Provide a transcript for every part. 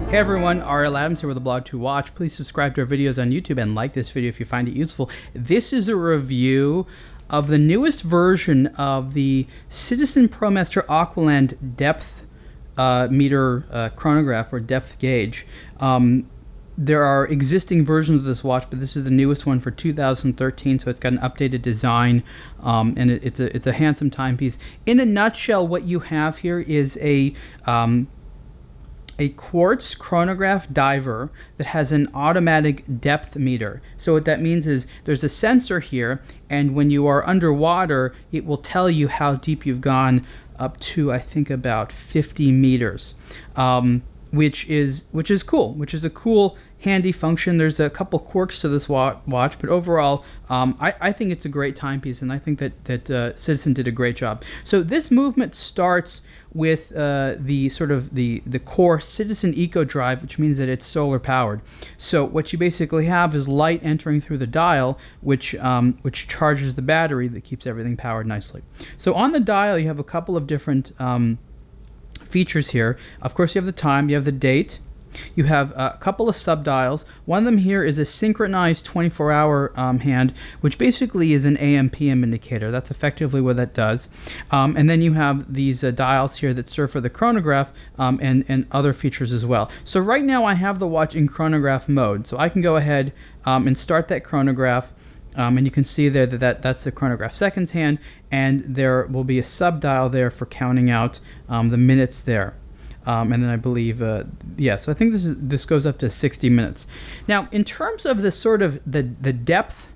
Hey everyone, Ariel Adams here with aBlogtoWatch. Please subscribe to our videos on YouTube and like this video if you find it useful. This is a review of the newest version of the Citizen Promaster Aqualand Depth Meter Chronograph, or depth gauge. There are existing versions of this watch, but this is the newest one for 2013, so it's got an updated design, and it's a handsome timepiece. In a nutshell, what you have here is a quartz chronograph diver that has an automatic depth meter. So what that means is there's a sensor here, and when you are underwater, it will tell you how deep you've gone up to, I think, about 50 meters, which is cool, which is a cool, handy function. There's a couple quirks to this watch, but overall, I think it's a great timepiece, and I think that Citizen did a great job. So this movement starts with the core Citizen Eco-Drive, which means that it's solar powered. So what you basically have is light entering through the dial, which charges the battery that keeps everything powered nicely. So on the dial, you have a couple of different features here. Of course, you have the time, you have the date. You have a couple of sub-dials. One of them here is a synchronized 24-hour hand, which basically is an AM/PM indicator. That's effectively what that does. And then you have these dials here that serve for the chronograph and other features as well. So right now I have the watch in chronograph mode. So I can go ahead and start that chronograph. And you can see there that's the chronograph seconds hand, and there will be a sub-dial there for counting out the minutes there. And then I believe, so I think this goes up to 60 minutes. Now, in terms of the sort of the depth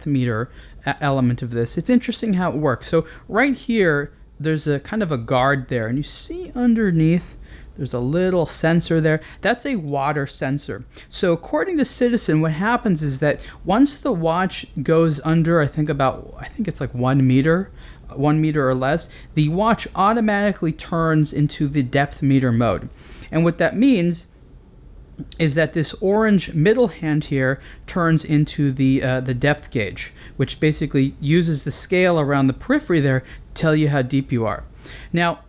meter element of this, it's interesting how it works. So right here, there's a kind of a guard there, and you see underneath, there's a little sensor there. That's a water sensor. So according to Citizen, what happens is that once the watch goes under, I think it's like 1 meter or less, the watch automatically turns into the depth meter mode. And what that means is that this orange middle hand here turns into the depth gauge, which basically uses the scale around the periphery there to tell you how deep you are. Now,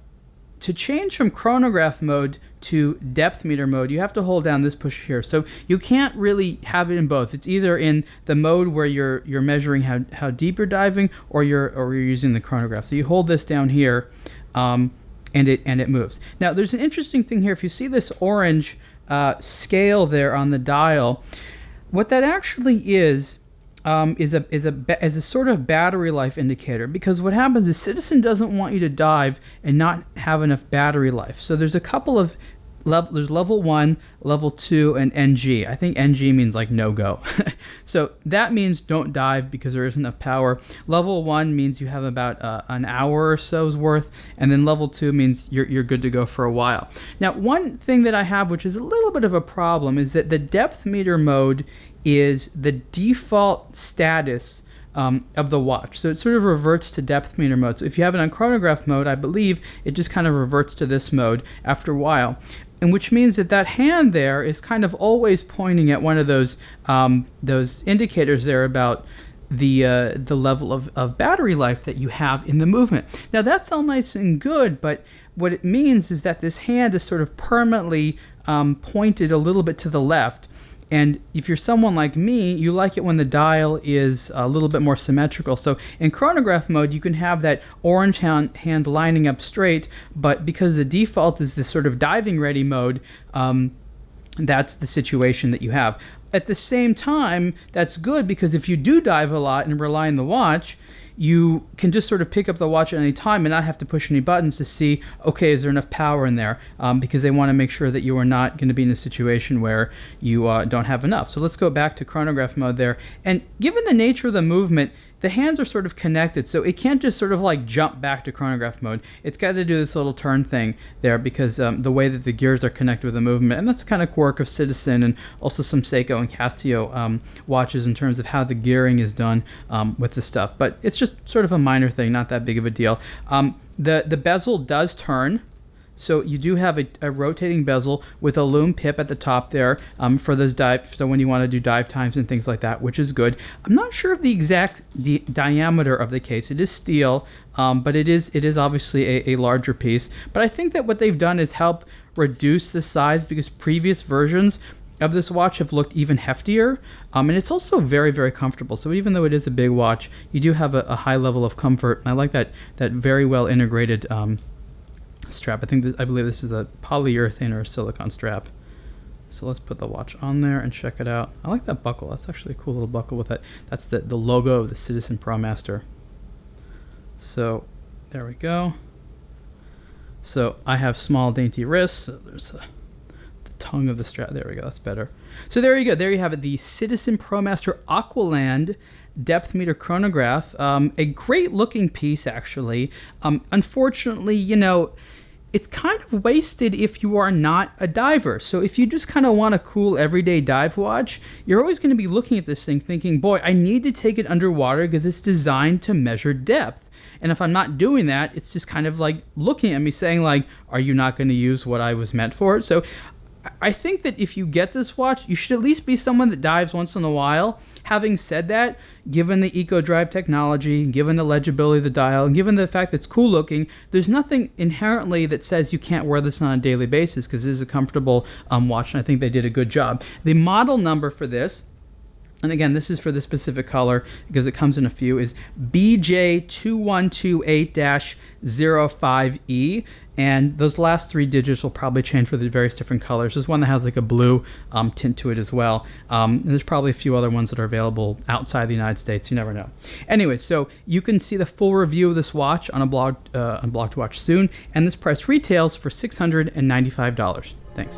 to change from chronograph mode to depth meter mode, you have to hold down this push here. So you can't really have it in both. It's either in the mode where you're measuring how deep you're diving, or you're using the chronograph. So you hold this down here, and it moves. Now there's an interesting thing here. If you see this orange scale there on the dial, what that actually is a sort of battery life indicator, because what happens is Citizen doesn't want you to dive and not have enough battery life. So there's a couple of there's level 1, level 2, and NG. I think NG means like no go. So that means don't dive because there isn't enough power. Level 1 means you have about an hour or so's worth, and then level 2 means you're good to go for a while. Now, one thing that I have, which is a little bit of a problem, is that the depth meter mode is the default status of the watch. So it sort of reverts to depth meter mode. So if you have it on chronograph mode, I believe it just kind of reverts to this mode after a while. And which means that hand there is kind of always pointing at one of those indicators there about the level of battery life that you have in the movement. Now that's all nice and good, but what it means is that this hand is sort of permanently pointed a little bit to the left. And if you're someone like me, you like it when the dial is a little bit more symmetrical. So in chronograph mode, you can have that orange hand lining up straight, but because the default is this sort of diving ready mode, that's the situation that you have. At the same time, that's good, because if you do dive a lot and rely on the watch, you can just sort of pick up the watch at any time and not have to push any buttons to see, okay, is there enough power in there? Because they want to make sure that you are not going to be in a situation where you don't have enough. So let's go back to chronograph mode there. And given the nature of the movement, the hands are sort of connected, so it can't just sort of like jump back to chronograph mode. It's got to do this little turn thing there, because the way that the gears are connected with the movement, and that's the kind of quirk of Citizen and also some Seiko and Casio watches in terms of how the gearing is done with the stuff. But it's just sort of a minor thing, not that big of a deal. The bezel does turn. So you do have a rotating bezel with a loom pip at the top there for those so when you want to do dive times and things like that, which is good. I'm not sure of the exact diameter of the case. It is steel, but it is obviously a larger piece. But I think that what they've done is help reduced the size because previous versions of this watch have looked even heftier, and it's also very, very comfortable. So even though it is a big watch, you do have a high level of comfort. And I like that very well integrated strap. I believe this is a polyurethane or a silicone strap. So let's put the watch on there and check it out. I like that buckle. That's actually a cool little buckle with that. That's the logo of the Citizen Promaster. So there we go. So I have small dainty wrists. So there's the tongue of the strap. There we go. That's better. So there you go. There you have it. The Citizen Promaster Aqualand Depth Meter Chronograph. A great looking piece, actually. Unfortunately, you know, it's kind of wasted if you are not a diver. So if you just kind of want a cool everyday dive watch, you're always going to be looking at this thing thinking, boy, I need to take it underwater because it's designed to measure depth. And if I'm not doing that, it's just kind of like looking at me saying like, are you not going to use what I was meant for? So I think that if you get this watch, you should at least be someone that dives once in a while. Having said that, given the Eco-Drive technology, given the legibility of the dial, and given the fact that it's cool looking, there's nothing inherently that says you can't wear this on a daily basis because it is a comfortable watch, and I think they did a good job. The model number for this, and again, this is for the specific color because it comes in a few, is BJ2128-05E. And those last 3 digits will probably change for the various different colors. There's one that has like a blue tint to it as well. And there's probably a few other ones that are available outside the United States. You never know. Anyway, so you can see the full review of this watch on aBlogtoWatch soon. And this price retails for $695. Thanks.